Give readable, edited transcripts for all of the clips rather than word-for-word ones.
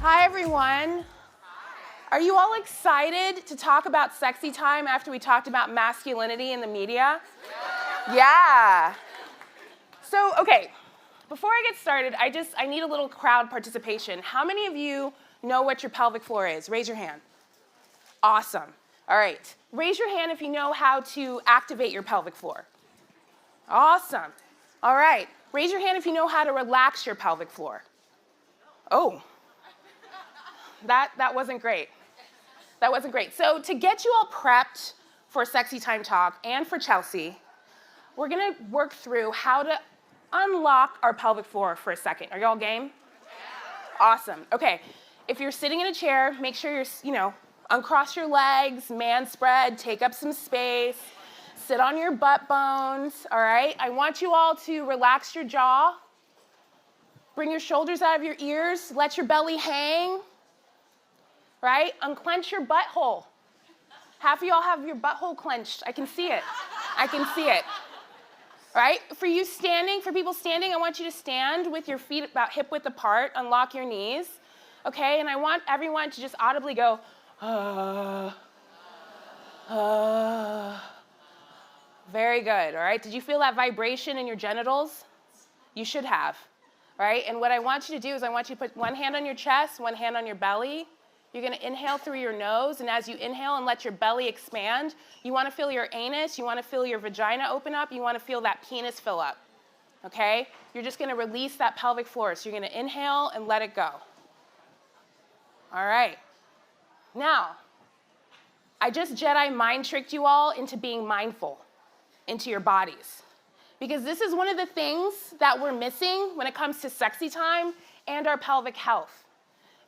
Hi, everyone. Are you all excited to talk about sexy time after we talked about masculinity in the media? Yeah. So, okay, before I get started, I need a little crowd participation. How many of you know what your pelvic floor is? Raise your hand. Awesome. All right. Raise your hand if you know how to activate your pelvic floor. Awesome. All right. Raise your hand if you know how to relax your pelvic floor. Oh. That wasn't great. That wasn't great. So to get you all prepped for Sexy Time Talk and for Chelsea, we're going to work through how to unlock our pelvic floor for a second. Are y'all game? Yeah. Awesome. Okay. If you're sitting in a chair, make sure you're, uncross your legs, man spread, take up some space, sit on your butt bones, all right? I want you all to relax your jaw, bring your shoulders out of your ears, let your belly hang, right? Unclench your butthole. Half of y'all have your butthole clenched. I can see it. I can see it. Right? For people standing, I want you to stand with your feet about hip width apart, unlock your knees, okay? And I want everyone to just audibly go, Very good, all right? Did you feel that vibration in your genitals? You should have, right? And what I want you to do is I want you to put one hand on your chest, one hand on your belly. You're going to inhale through your nose, and as you inhale and let your belly expand, you want to feel your anus, you want to feel your vagina open up, you want to feel that penis fill up, okay? You're just going to release that pelvic floor. So you're going to inhale and let it go. All right. Now, I just Jedi mind tricked you all into being mindful into your bodies, because this is one of the things that we're missing when it comes to sexy time and our pelvic health.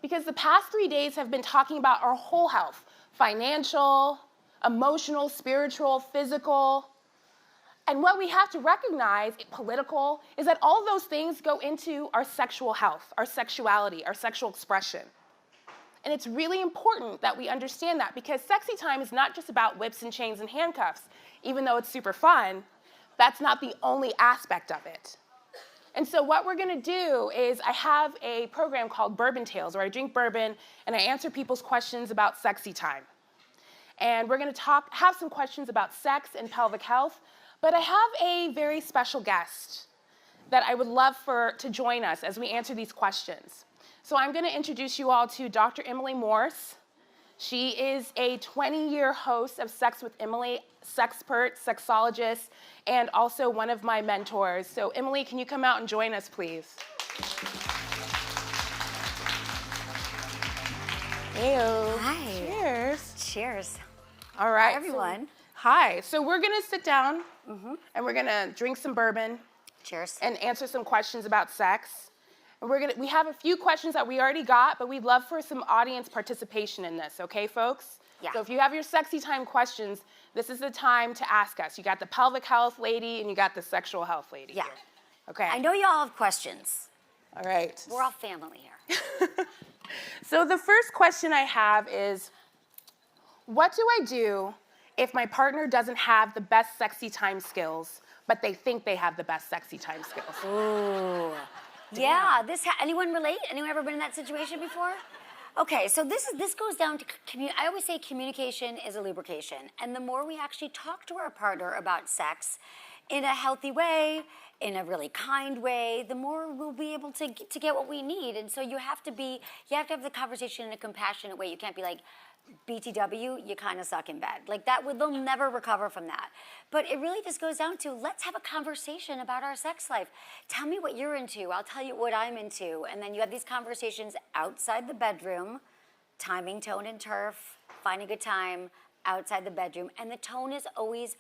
Because the past 3 days have been talking about our whole health, financial, emotional, spiritual, physical. And what we have to recognize, political, is that all of those things go into our sexual health, our sexuality, our sexual expression. And it's really important that we understand that, because sexy time is not just about whips and chains and handcuffs. Even though it's super fun, that's not the only aspect of it. And so what we're going to do is I have a program called Bourbon Tales, where I drink bourbon and I answer people's questions about sexy time. And we're going to have some questions about sex and pelvic health, but I have a very special guest that I would love to join us as we answer these questions. So I'm going to introduce you all to Dr. Emily Morse. She is a 20-year host of Sex with Emily, sexpert, sexologist, and also one of my mentors. So Emily, can you come out and join us, please? Heyo. Hi. Cheers. Cheers. All right. Hi, everyone. Hi. So we're going to sit down, and we're going to drink some bourbon. Cheers. And answer some questions about sex. And we have a few questions that we already got, but we'd love for some audience participation in this, okay, folks? Yeah. So if you have your sexy time questions, this is the time to ask us. You got the pelvic health lady, and you got the sexual health lady. Yeah. Here. Okay. I know you all have questions. All right. We're all family here. So the first question I have is, what do I do if my partner doesn't have the best sexy time skills, but they think they have the best sexy time skills? Ooh. Yeah. Anyone relate? Anyone ever been in that situation before? Okay, so this goes down to I always say communication is a lubrication, and the more we actually talk to our partner about sex in a healthy way, in a really kind way, the more we'll be able to get what we need. And so you have to have the conversation in a compassionate way. You can't be like, BTW, you kind of suck in bed. Like they'll never recover from that. But it really just goes down to, let's have a conversation about our sex life. Tell me what you're into. I'll tell you what I'm into. And then you have these conversations outside the bedroom, timing, tone, and turf, find a good time outside the bedroom. And the tone is always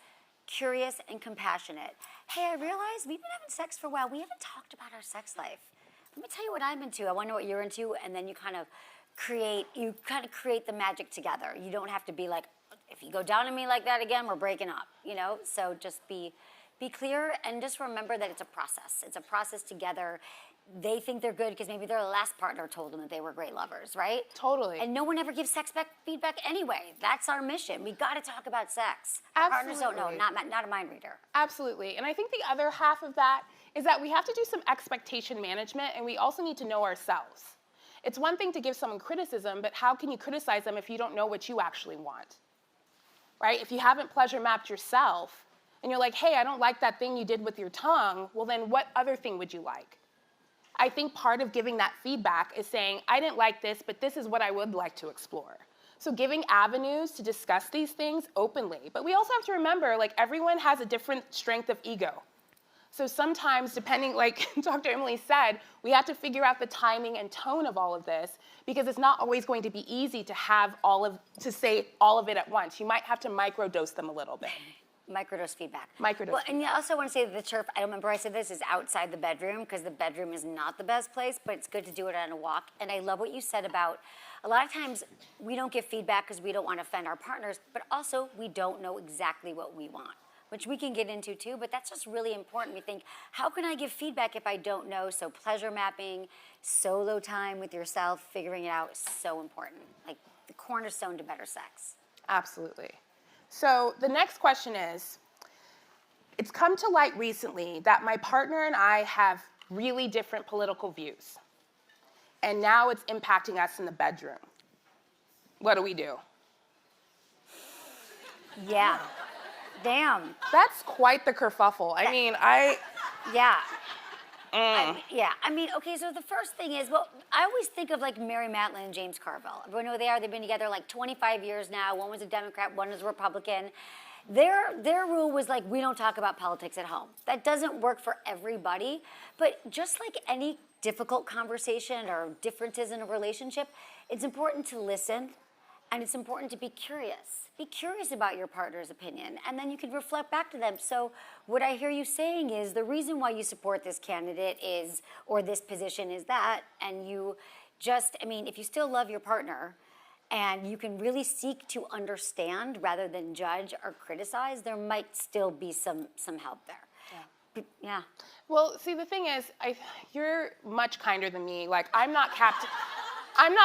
curious and compassionate. Hey, I realize we've been having sex for a while. We haven't talked about our sex life. Let me tell you what I'm into. I want to know what you're into. And then you kind of create the magic together. You don't have to be like, if you go down on me like that again, we're breaking up, So just be clear, and just remember that it's a process. It's a process together. They think they're good because maybe their last partner told them that they were great lovers, right? Totally. And no one ever gives sex feedback anyway. That's our mission. We got to talk about sex. Absolutely. Partners don't know, not a mind reader. Absolutely. And I think the other half of that is that we have to do some expectation management, and we also need to know ourselves. It's one thing to give someone criticism, but how can you criticize them if you don't know what you actually want, right? If you haven't pleasure mapped yourself, and you're like, hey, I don't like that thing you did with your tongue, well then what other thing would you like? I think part of giving that feedback is saying, I didn't like this, but this is what I would like to explore. So giving avenues to discuss these things openly. But we also have to remember, like, everyone has a different strength of ego. So sometimes, depending, like Dr. Emily said, we have to figure out the timing and tone of all of this, because it's not always going to be easy to have to say all of it at once. You might have to microdose them a little bit. Microdose feedback. Microdose. Well, and you also want to say that the turf, I remember I said this, is outside the bedroom, because the bedroom is not the best place, but it's good to do it on a walk. And I love what you said about, a lot of times we don't give feedback because we don't want to offend our partners, but also we don't know exactly what we want, which we can get into too, but that's just really important. We think, how can I give feedback if I don't know? So pleasure mapping, solo time with yourself, figuring it out is so important. Like the cornerstone to better sex. Absolutely. So the next question is, it's come to light recently that my partner and I have really different political views. And now it's impacting us in the bedroom. What do we do? Yeah. Damn. That's quite the kerfuffle. I mean, Yeah. I mean, okay, so the first thing is, well, I always think of like Mary Matlin and James Carville. Everyone know who they are. They've been together like 25 years now. One was a Democrat, one was a Republican. Their rule was like, we don't talk about politics at home. That doesn't work for everybody, but just like any difficult conversation or differences in a relationship, it's important to listen, and it's important to be curious. Be curious about your partner's opinion, and then you can reflect back to them. So what I hear you saying is the reason why you support this candidate is, or this position is that, and you just, I mean, if you still love your partner and you can really seek to understand rather than judge or criticize, there might still be some help there. Yeah. Well, see, the thing is, you're much kinder than me. Like, I'm not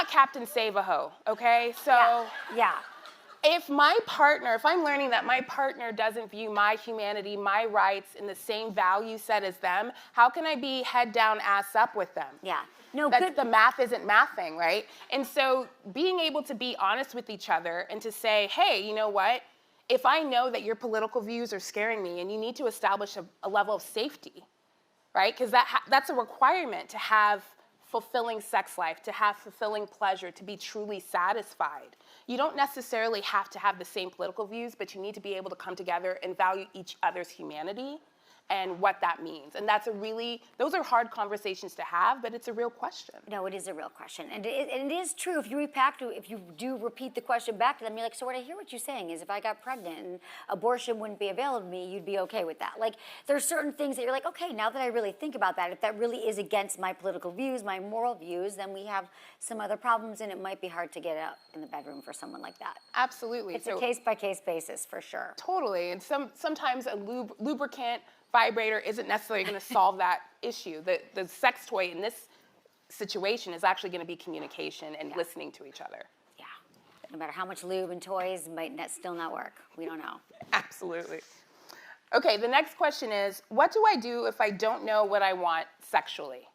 Captain Save-A-Ho, okay? So Yeah. if I'm learning that my partner doesn't view my humanity, my rights in the same value set as them, how can I be head down, ass up with them? Yeah. No, That's good. the math isn't mathing, right? And so being able to be honest with each other and to say, hey, you know what? If I know that your political views are scaring me and you need to establish a level of safety, right? Because that's a requirement to have fulfilling sex life, to have fulfilling pleasure, to be truly satisfied. You don't necessarily have to have the same political views, but you need to be able to come together and value each other's humanity and what that means. And those are hard conversations to have, but it's a real question. No, it is a real question. And it is true, if you do repeat the question back to them, you're like, so what I hear what you're saying is if I got pregnant and abortion wouldn't be available to me, you'd be okay with that. Like, there's certain things that you're like, okay, now that I really think about that, if that really is against my political views, my moral views, then we have some other problems, and it might be hard to get out in the bedroom for someone like that. Absolutely. It's a case-by-case basis, for sure. Totally. And sometimes a lubricant vibrator isn't necessarily going to solve that issue. The sex toy in this situation is actually going to be communication and listening to each other. Yeah. No matter how much lube and toys, might still not work. We don't know. Absolutely. Okay, the next question is, what do I do if I don't know what I want sexually?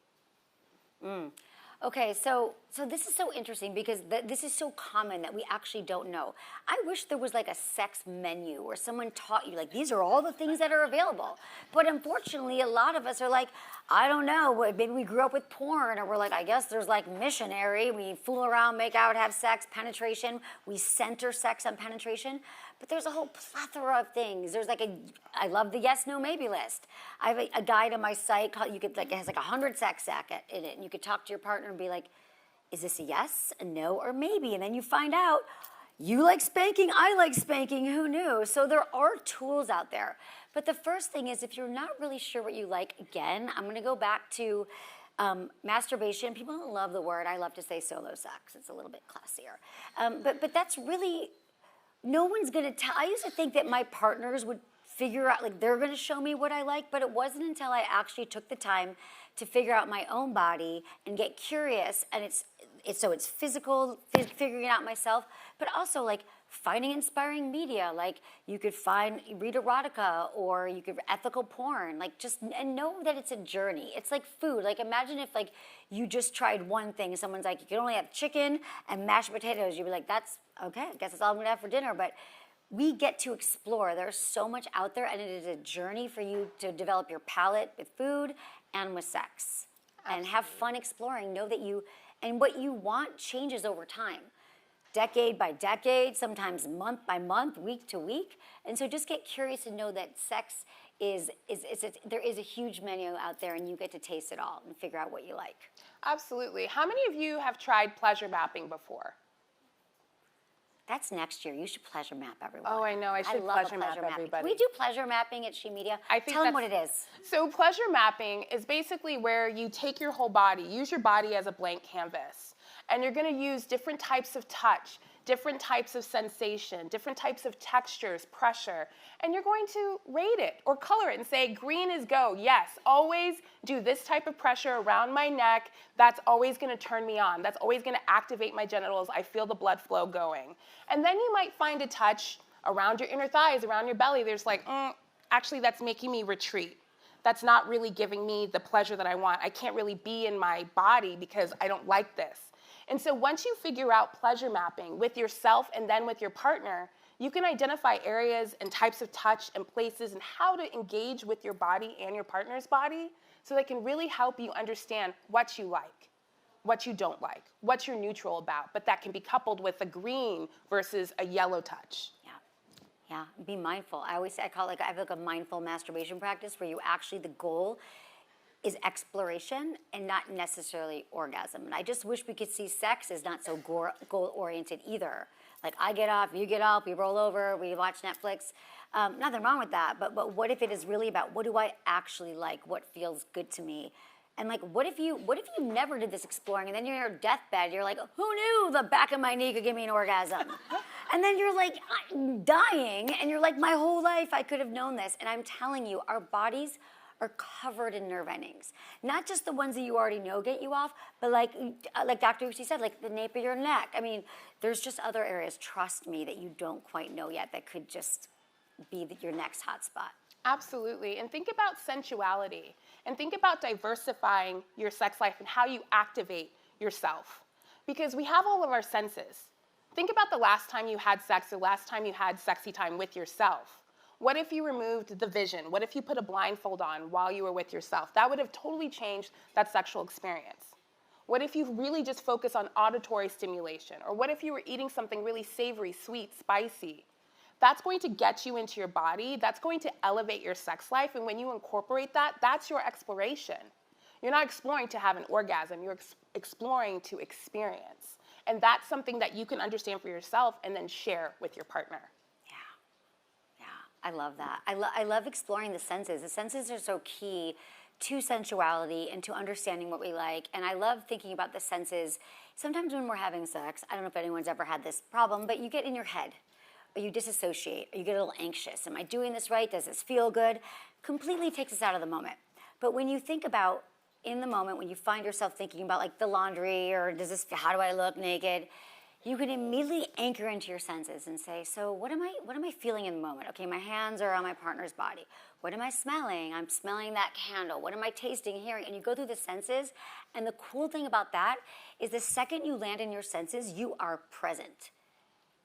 Okay, so this is so interesting because this is so common that we actually don't know. I wish there was like a sex menu where someone taught you, like, these are all the things that are available. But unfortunately, a lot of us are like, I don't know, maybe we grew up with porn, or we're like, I guess there's like missionary, we fool around, make out, have sex, penetration, we center sex on penetration. But there's a whole plethora of things. There's like I love the yes, no, maybe list. I have a guide on my site called, it has like 100 sex in it, and you could talk to your partner and be like, is this a yes, a no, or maybe? And then you find out, you like spanking, I like spanking, who knew? So there are tools out there. But the first thing is, if you're not really sure what you like, again, I'm gonna go back to masturbation. People don't love the word. I love to say solo sex. It's a little bit classier. But that's really, no one's gonna tell. I used to think that my partners would figure out, like, they're gonna show me what I like, but it wasn't until I actually took the time to figure out my own body and get curious. And it's physical, figuring it out myself, but also like finding inspiring media, like you could read erotica, or you could ethical porn, like and know that it's a journey. It's like food. Like imagine if like you just tried one thing, someone's like, you can only have chicken and mashed potatoes. You'd be like, that's okay, I guess that's all I'm gonna have for dinner. But we get to explore. There's so much out there, and it is a journey for you to develop your palate with food and with sex. Absolutely. And have fun exploring. Know that and what you want changes over time. Decade by decade, sometimes month by month, week to week. And so just get curious and know that sex there is a huge menu out there, and you get to taste it all and figure out what you like. Absolutely. How many of you have tried pleasure mapping before? That's next year. You should pleasure map everyone. Oh, I know. I should pleasure map everybody. We do pleasure mapping at She Media. Tell them what it is. So pleasure mapping is basically where you take your whole body, use your body as a blank canvas. And you're going to use different types of touch, different types of sensation, different types of textures, pressure, and you're going to rate it or color it and say, green is go. Yes, always do this type of pressure around my neck. That's always going to turn me on. That's always going to activate my genitals. I feel the blood flow going. And then you might find a touch around your inner thighs, around your belly. There's like, actually, that's making me retreat. That's not really giving me the pleasure that I want. I can't really be in my body because I don't like this. And so once you figure out pleasure mapping with yourself and then with your partner, you can identify areas and types of touch and places and how to engage with your body and your partner's body so they can really help you understand what you like, what you don't like, what you're neutral about, but that can be coupled with a green versus a yellow touch. Yeah, be mindful. I always say, I have like a mindful masturbation practice where you actually, the goal is exploration and not necessarily orgasm. And I just wish we could see sex as not so goal-oriented either. Like I get up, you get up, we roll over, we watch Netflix. Nothing wrong with that, but what if it is really about what do I actually like, what feels good to me? And like, what if you never did this exploring and then you're in your deathbed, you're like, who knew the back of my knee could give me an orgasm? And then you're like dying and you're like, my whole life I could have known this. And I'm telling you, our bodies are covered in nerve endings. Not just the ones that you already know get you off, but like Dr. Uchi said, like the nape of your neck. I mean, there's just other areas, trust me, that you don't quite know yet that could just be your next hot spot. Absolutely. And think about sensuality. And think about diversifying your sex life and how you activate yourself. Because we have all of our senses. Think about the last time you had sex, the last time you had sexy time with yourself. What if you removed the vision? What if you put a blindfold on while you were with yourself? That would have totally changed that sexual experience. What if you really just focus on auditory stimulation? Or what if you were eating something really savory, sweet, spicy? That's going to get you into your body. That's going to elevate your sex life. And when you incorporate that, that's your exploration. You're not exploring to have an orgasm. You're exploring to experience. And that's something that you can understand for yourself and then share with your partner. I love that. I love exploring the senses. The senses are so key to sensuality and to understanding what we like. And I love thinking about the senses. Sometimes when we're having sex, I don't know if anyone's ever had this problem, but you get in your head, or you disassociate, or you get a little anxious. Am I doing this right? Does this feel good? Completely takes us out of the moment. But when you think about in the moment, when you find yourself thinking about like the laundry, or how do I look naked? You can immediately anchor into your senses and say, so what am I feeling in the moment? Okay, my hands are on my partner's body. What am I smelling? I'm smelling that candle. What am I tasting, hearing? And you go through the senses. And the cool thing about that is the second you land in your senses, you are present.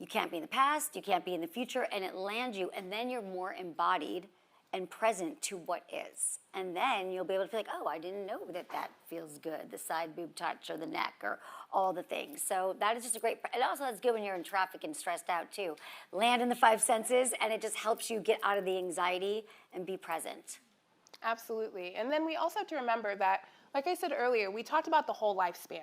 You can't be in the past, you can't be in the future, and it lands you, and then you're more embodied and present to what is. And then you'll be able to feel like, oh, I didn't know that feels good, the side boob touch or the neck or all the things. So that is just a great, and also that's good when you're in traffic and stressed out too. Land in the five senses, and it just helps you get out of the anxiety and be present. Absolutely. And then we also have to remember that, like I said earlier, we talked about the whole lifespan.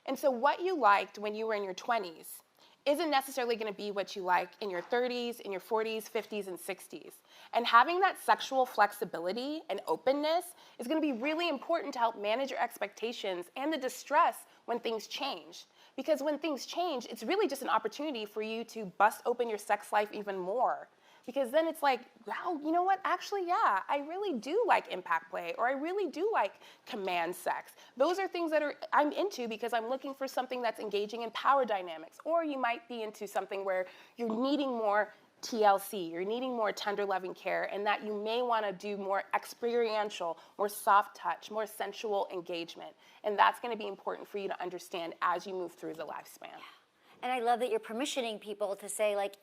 And so what you liked when you were in your 20s isn't necessarily going to be what you like in your 30s, in your 40s, 50s, and 60s. And having that sexual flexibility and openness is going to be really important to help manage your expectations and the distress when things change. Because when things change, it's really just an opportunity for you to bust open your sex life even more, Because then it's like, wow, you know what? Actually, yeah, I really do like impact play, or I really do like command sex. Those are things that I'm into because I'm looking for something that's engaging in power dynamics. Or you might be into something where you're needing more TLC, you're needing more tender loving care, and that you may want to do more experiential, more soft touch, more sensual engagement. And that's going to be important for you to understand as you move through the lifespan. Yeah. And I love that you're permissioning people to say, like,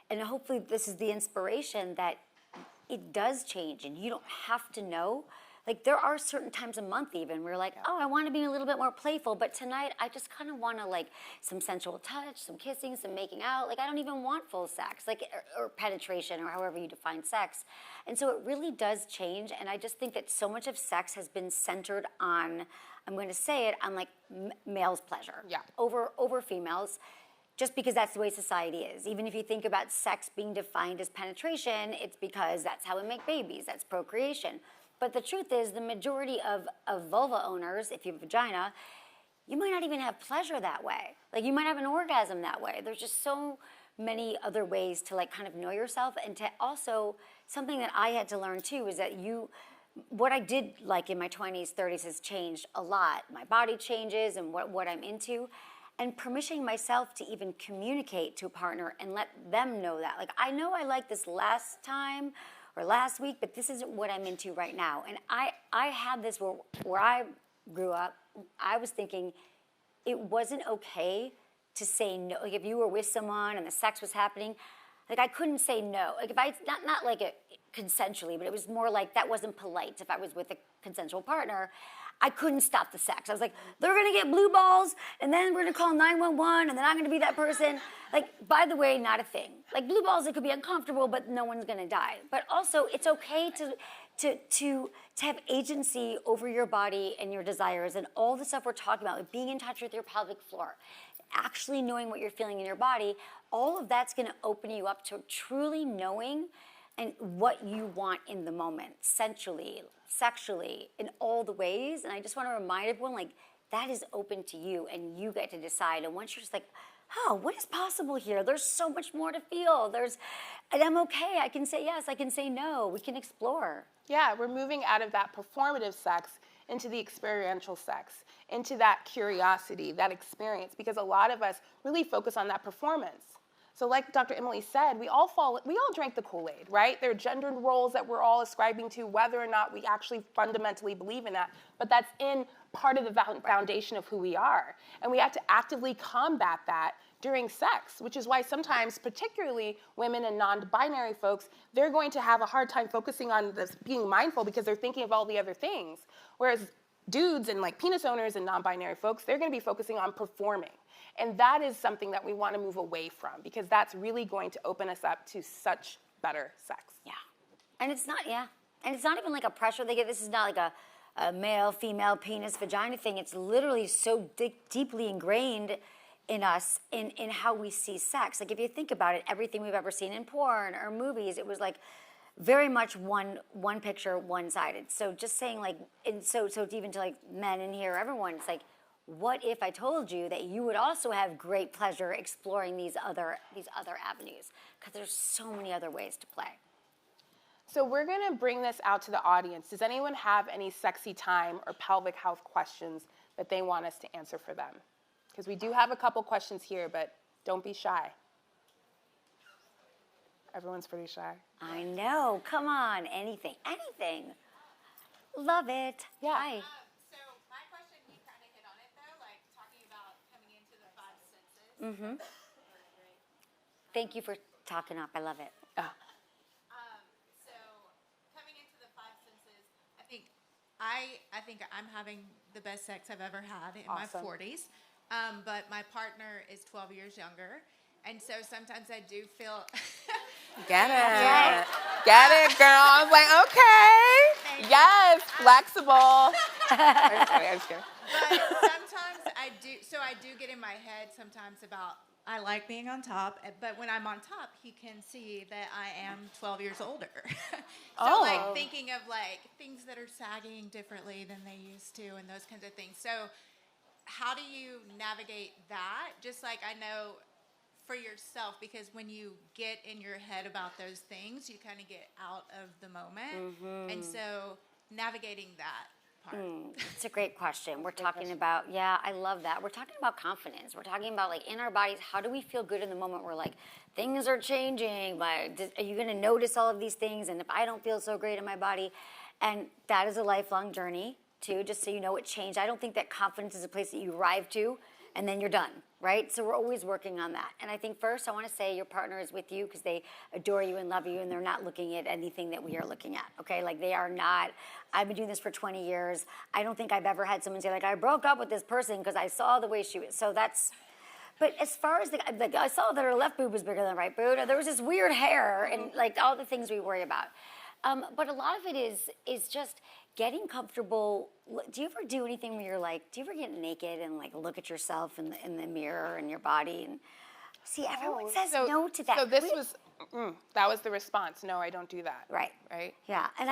and hopefully this is the inspiration that it does change and you don't have to know. Like, there are certain times a month even where you're like, oh, I want to be a little bit more playful, but tonight I just kind of want to, like, some sensual touch, some kissing, some making out. Like, I don't even want full sex, like, or penetration, or however you define sex. And so it really does change, and I just think that so much of sex has been centered on, I'm going to say it, on, like, male's pleasure over females, just because that's the way society is. Even if you think about sex being defined as penetration, it's because that's how we make babies, that's procreation. But the truth is, the majority of vulva owners, if you have a vagina, you might not even have pleasure that way. Like, you might have an orgasm that way. There's just so many other ways to, like, kind of know yourself. And to also, something that I had to learn too is that what I did like in my 20s, 30s has changed a lot. My body changes and what I'm into. And permissioning myself to even communicate to a partner and let them know that. Like, I know I liked this last time or last week, but this isn't what I'm into right now. And I had this where I grew up, I was thinking it wasn't okay to say no. Like, if you were with someone and the sex was happening, like, I couldn't say no. Like, if not like consensually, but it was more like that wasn't polite if I was with a consensual partner. I couldn't stop the sex. I was like, they're gonna get blue balls, and then we're gonna call 911, and then I'm gonna be that person. Like, by the way, not a thing. Like, blue balls, it could be uncomfortable, but no one's gonna die. But also, it's okay to have agency over your body and your desires and all the stuff we're talking about, like being in touch with your pelvic floor, actually knowing what you're feeling in your body. All of that's gonna open you up to truly knowing and what you want in the moment, sensually, sexually, in all the ways. And I just want to remind everyone, like, that is open to you and you get to decide. And once you're just like, oh, what is possible here? There's so much more to feel. And I'm okay. I can say yes. I can say no. We can explore. Yeah, we're moving out of that performative sex into the experiential sex, into that curiosity, that experience, because a lot of us really focus on that performance. So like Dr. Emily said, we all drank the Kool-Aid, right? There are gendered roles that we're all ascribing to, whether or not we actually fundamentally believe in that, but that's in part of the foundation of who we are. And we have to actively combat that during sex, which is why sometimes, particularly women and non-binary folks, they're going to have a hard time focusing on this, being mindful, because they're thinking of all the other things. Whereas dudes and like penis owners and non-binary folks, they're gonna be focusing on performing. And that is something that we want to move away from, because that's really going to open us up to such better sex. Yeah. And it's not even like a pressure they get. This is not like a male, female, penis, vagina thing. It's literally so deeply ingrained in us, in how we see sex. Like, if you think about it, everything we've ever seen in porn or movies, it was like very much one picture, one-sided. So just saying, like, and so even to like men in here, everyone, it's like, what if I told you that you would also have great pleasure exploring these other avenues? Because there's so many other ways to play. So we're going to bring this out to the audience. Does anyone have any sexy time or pelvic health questions that they want us to answer for them? Because we do have a couple questions here, but don't be shy. Everyone's pretty shy. I know. Come on. Anything. Love it. Yeah. Hi. Mm-hmm. Thank you for talking up. I love it. So coming into the five senses, I think I'm having the best sex I've ever had in Awesome. my 40s. But my partner is 12 years younger, and so sometimes I do feel. Get it. Get it, girl. I was like, okay. Yes, flexible. I'm just kidding. But sometimes I do get in my head sometimes about, I like being on top, but when I'm on top, he can see that I am 12 years older. So like thinking of like things that are sagging differently than they used to and those kinds of things. So how do you navigate that? Just like I know for yourself, because when you get in your head about those things, you kind of get out of the moment. And so navigating that part. It's a great question. We're talking about, I love that. We're talking about confidence. We're talking about, like, in our bodies, how do we feel good in the moment where, like, things are changing? Are you going to notice all of these things? And if I don't feel so great in my body? And that is a lifelong journey, too, just so you know it changed. I don't think that confidence is a place that you arrive to and then you're done, right? So we're always working on that. And I think first I want to say your partner is with you because they adore you and love you, and they're not looking at anything that we are looking at, okay? Like, they are not. I've been doing this for 20 years. I don't think I've ever had someone say, like, I broke up with this person because I saw the way she was. So that's, but as far as I saw that her left boob was bigger than the right boob, there was this weird hair and, like, all the things we worry about. But a lot of it is just getting comfortable. Do you ever do anything where you're like, do you ever get naked and, like, look at yourself in the mirror and your body? And see, everyone says no to that. So this that was the response. No, I don't do that. Right. Right. Yeah. And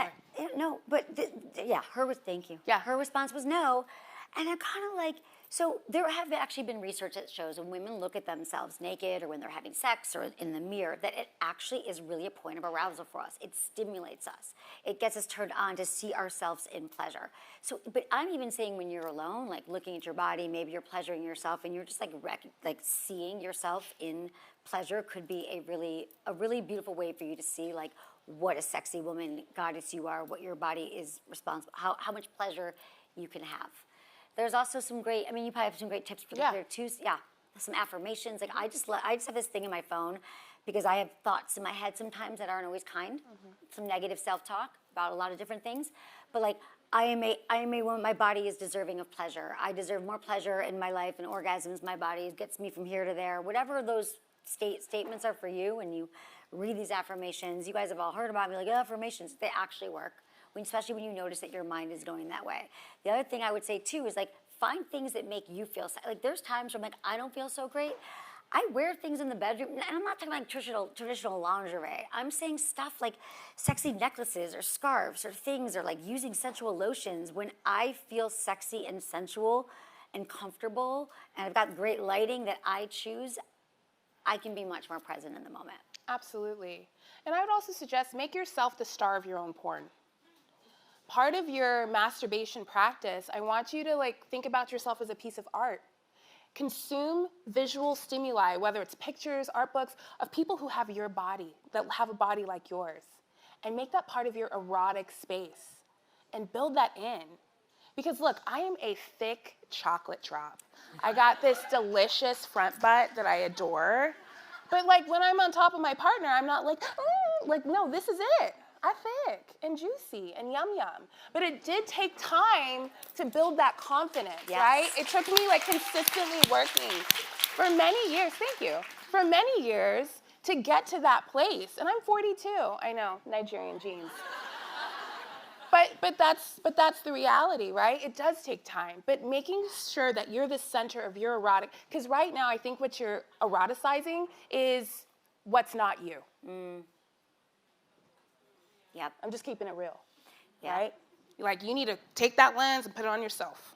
thank you. Yeah. Her response was no. And I'm kind of like, so there have actually been research that shows when women look at themselves naked or when they're having sex or in the mirror, that it actually is really a point of arousal for us. It stimulates us. It gets us turned on to see ourselves in pleasure. So, but I'm even saying when you're alone, like looking at your body, maybe you're pleasuring yourself and you're just like seeing yourself in pleasure could be a really beautiful way for you to see, like, what a sexy woman, goddess you are, what your body is responsible, how much pleasure you can have. There's also some great, you probably have some great tips for the clear too. Yeah, some affirmations. Like, I just have this thing in my phone because I have thoughts in my head sometimes that aren't always kind. Some negative self-talk about a lot of different things. But, like, I am a woman, my body is deserving of pleasure. I deserve more pleasure in my life and orgasms. My body gets me from here to there. Whatever those statements are for you, and you read these affirmations, you guys have all heard about me, like, affirmations, they actually work. Especially when you notice that your mind is going that way. The other thing I would say too is, like, find things that make you feel like, there's times where I'm like, I don't feel so great. I wear things in the bedroom, and I'm not talking like traditional lingerie. I'm saying stuff like sexy necklaces or scarves or things, or like using sensual lotions. When I feel sexy and sensual and comfortable, and I've got great lighting that I choose, I can be much more present in the moment. Absolutely. And I would also suggest, make yourself the star of your own porn. Part of your masturbation practice, I want you to, like, think about yourself as a piece of art. Consume visual stimuli, whether it's pictures, art books, of people who have your body, that have a body like yours. And make that part of your erotic space. And build that in. Because, look, I am a thick chocolate drop. I got this delicious front butt that I adore. But, like, when I'm on top of my partner, I'm not like, oh, like, no, this is it. I'm thick and juicy and yum yum. But it did take time to build that confidence, right? It took me, like, consistently working for many years, thank you, for many years to get to that place. And I'm 42, I know, Nigerian genes. But that's the reality, right? It does take time. But making sure that you're the center of your erotic, because right now I think what you're eroticizing is what's not you. Yep. I'm just keeping it real, right? Like, you need to take that lens and put it on yourself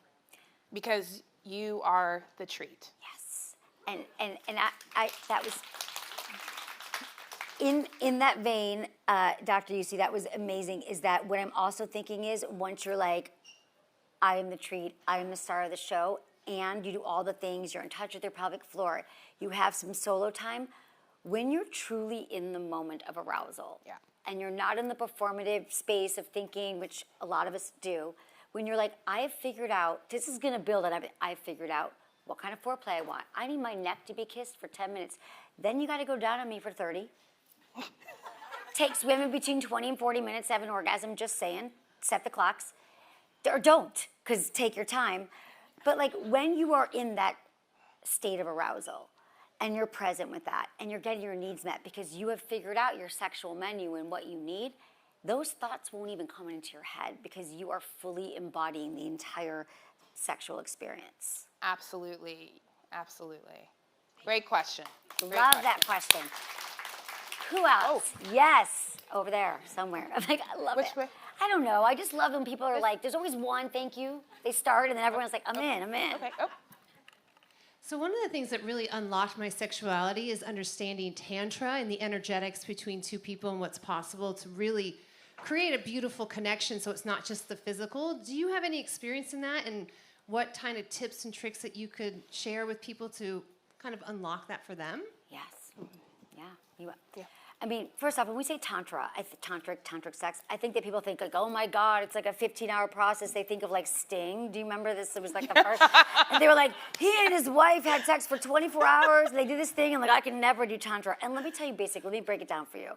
because you are the treat. Yes. And I that was, in that vein, Dr. Ossai, that was amazing, is that what I'm also thinking is, once you're like, I am the treat, I am the star of the show, and you do all the things, you're in touch with your pelvic floor, you have some solo time, when you're truly in the moment of arousal, and you're not in the performative space of thinking, which a lot of us do, when you're like, I have figured out, this is gonna build on it, I've figured out what kind of foreplay I want. I need my neck to be kissed for 10 minutes. Then you gotta go down on me for 30. Takes women between 20 and 40 minutes to have an orgasm, just saying. Set the clocks. Or don't, because take your time. But, like, when you are in that state of arousal, and you're present with that, and you're getting your needs met because you have figured out your sexual menu and what you need, those thoughts won't even come into your head because you are fully embodying the entire sexual experience. Absolutely. Absolutely. Great question. Love that question. Who else? Oh. Yes. Over there, somewhere. I'm like, I love it. Which way? I don't know. I just love when people are like, there's always one thank you. They start, and then everyone's like, I'm in. Okay. Oh. So one of the things that really unlocked my sexuality is understanding Tantra and the energetics between two people and what's possible to really create a beautiful connection so it's not just the physical. Do you have any experience in that? And what kind of tips and tricks that you could share with people to kind of unlock that for them? Yes. Yeah. I mean, first off, when we say tantric sex, I think that people think like, oh my God, it's like a 15-hour process. They think of like Sting. Do you remember this? It was like the first, and they were like, he and his wife had sex for 24 hours. And they do this thing, and like, I can never do tantra. And let me tell you let me break it down for you.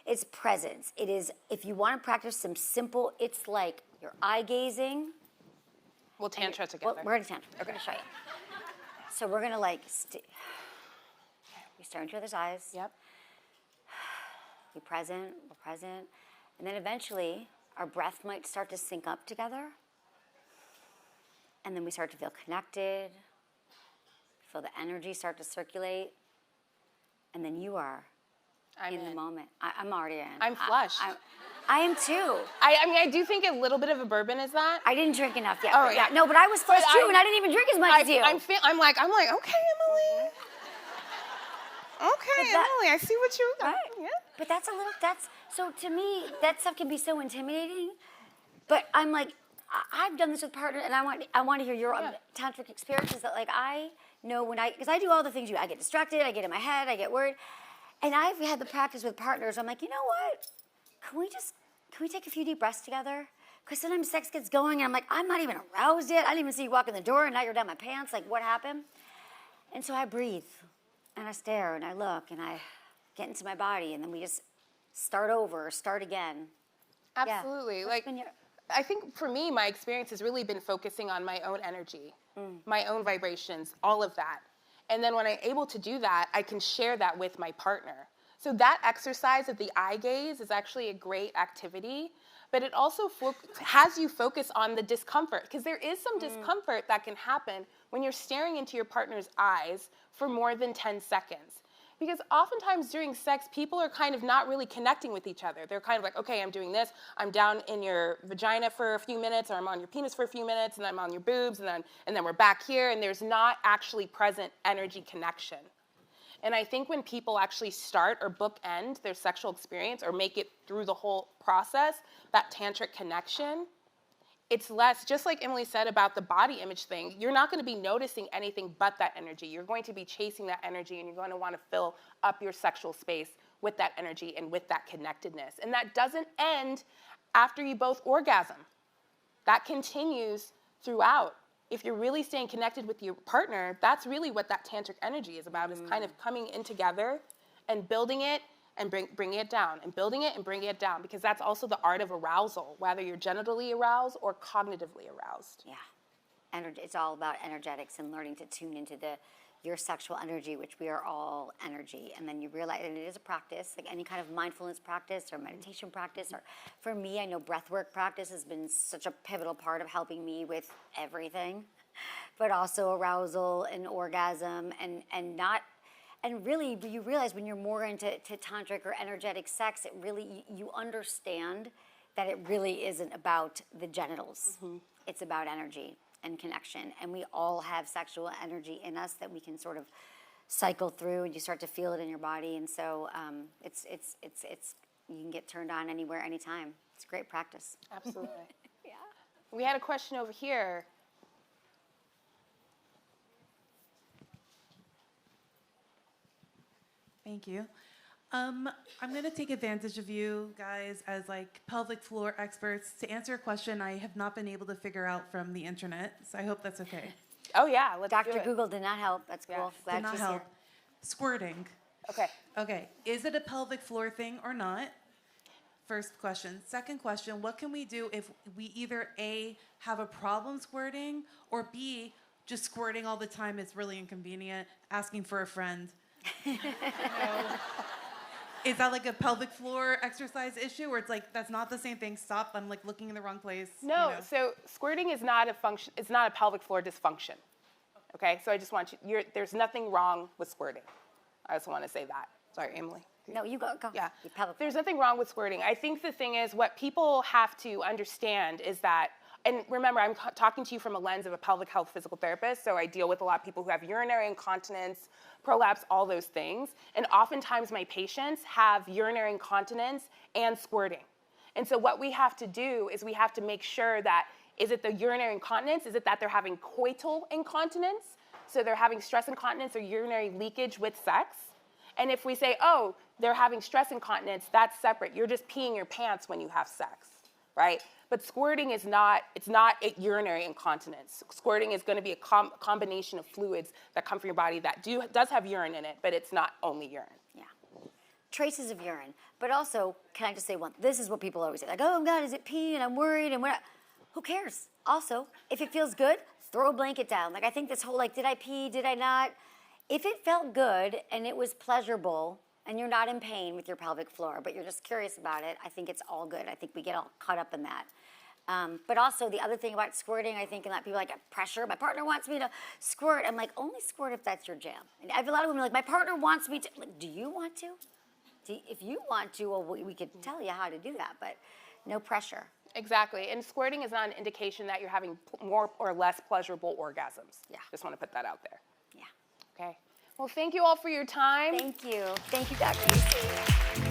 It's presence. It is, if you want to practice some simple, it's like you're eye gazing. We'll tantra together. We're going to tantra. Okay. I'm going to show you. So we're going to like, we stare into each other's eyes. Yep. We're present, and then eventually our breath might start to sync up together, and then we start to feel connected, feel the energy start to circulate, and then you are in the moment. I'm already in. I'm flushed. I am too. I mean, I do think a little bit of a bourbon is that. I didn't drink enough yet. Oh, yeah. No, but I was flushed too, and I didn't even drink as much as you. I'm like, okay, Emily. Okay, Emily, I see what you got. Right. Yeah. But so to me, that stuff can be so intimidating. But I'm like, I've done this with partners, and I want to hear your tantric experiences. That like I know because I do all the things I get distracted, I get in my head, I get worried, and I've had the practice with partners. I'm like, you know what? Can we take a few deep breaths together? Because sometimes sex gets going, and I'm like, I'm not even aroused yet. I didn't even see you walk in the door, and now you're down my pants. Like, what happened? And so I breathe. And I stare and I look and I get into my body, and then we just start over, start again. Absolutely. Yeah. I think for me, my experience has really been focusing on my own energy, my own vibrations, all of that. And then when I'm able to do that, I can share that with my partner. So that exercise of the eye gaze is actually a great activity, but it also has you focus on the discomfort, because there is some discomfort that can happen when you're staring into your partner's eyes for more than 10 seconds. Because oftentimes during sex, people are kind of not really connecting with each other. They're kind of like, okay, I'm doing this. I'm down in your vagina for a few minutes, or I'm on your penis for a few minutes, and then I'm on your boobs, and then we're back here, and there's not actually present energy connection. And I think when people actually start or bookend their sexual experience or make it through the whole process, that tantric connection, it's less, just like Emily said about the body image thing, you're not going to be noticing anything but that energy. You're going to be chasing that energy, and you're going to want to fill up your sexual space with that energy and with that connectedness. And that doesn't end after you both orgasm. That continues throughout. If you're really staying connected with your partner, that's really what that tantric energy is about, is kind of coming in together and building it and bringing it down, and building it and bringing it down, because that's also the art of arousal, whether you're genitally aroused or cognitively aroused. Yeah. It's all about energetics and learning to tune into your sexual energy, which we are all energy. And then you realize, and it is a practice, like any kind of mindfulness practice or meditation practice. Or for me, I know breathwork practice has been such a pivotal part of helping me with everything, but also arousal and orgasm and really, you realize when you're more into tantric or energetic sex, it really, you understand that it really isn't about the genitals. It's about energy and connection. And we all have sexual energy in us that we can sort of cycle through, and you start to feel it in your body. And so it's you can get turned on anywhere, anytime. It's great practice. Absolutely. Yeah. We had a question over here. Thank you. I'm going to take advantage of you guys as like pelvic floor experts to answer a question I have not been able to figure out from the internet, so I hope that's okay. Oh yeah, let's do Dr. it. Google did not help. That's cool. Yes. Glad Did not she's help. here. Squirting. Okay. Is it a pelvic floor thing or not? First question. Second question, what can we do if we either A, have a problem squirting, or B, just squirting all the time is really inconvenient, asking for a friend? Is that like a pelvic floor exercise issue, or it's like, that's not the same thing, stop, I'm like looking in the wrong place? No, so squirting is not a function, it's not a pelvic floor dysfunction. Okay, so I just want there's nothing wrong with squirting. I just want to say that. Sorry, Emily. No, you go. Yeah, You pelvic there's nothing wrong with squirting. I think the thing is, what people have to understand is that and remember, I'm talking to you from a lens of a pelvic health physical therapist, so I deal with a lot of people who have urinary incontinence, prolapse, all those things. And oftentimes my patients have urinary incontinence and squirting. And so what we have to do is we have to make sure that, is it the urinary incontinence? Is it that they're having coital incontinence? So they're having stress incontinence or urinary leakage with sex? And if we say, oh, they're having stress incontinence, that's separate. You're just peeing your pants when you have sex, right? But squirting is not, it's not a urinary incontinence. Squirting is going to be a combination of fluids that come from your body that does have urine in it, but it's not only urine. Yeah. Traces of urine. But also, can I just say one? This is what people always say. Like, oh, God, is it pee? And I'm worried. And who cares? Also, if it feels good, throw a blanket down. Like, I think this whole, like, did I pee? Did I not? If it felt good and it was pleasurable and you're not in pain with your pelvic floor, but you're just curious about it, I think it's all good. I think we get all caught up in that. But also the other thing about squirting, I think, and that people like pressure. My partner wants me to squirt. I'm like, only squirt if that's your jam. And I have a lot of women like, my partner wants me to. Like, do you want to? If you want to, well, we could tell you how to do that, but no pressure. Exactly. And squirting is not an indication that you're having more or less pleasurable orgasms. Yeah. Just want to put that out there. Yeah. Okay. Well, thank you all for your time. Thank you. Thank you, Dr.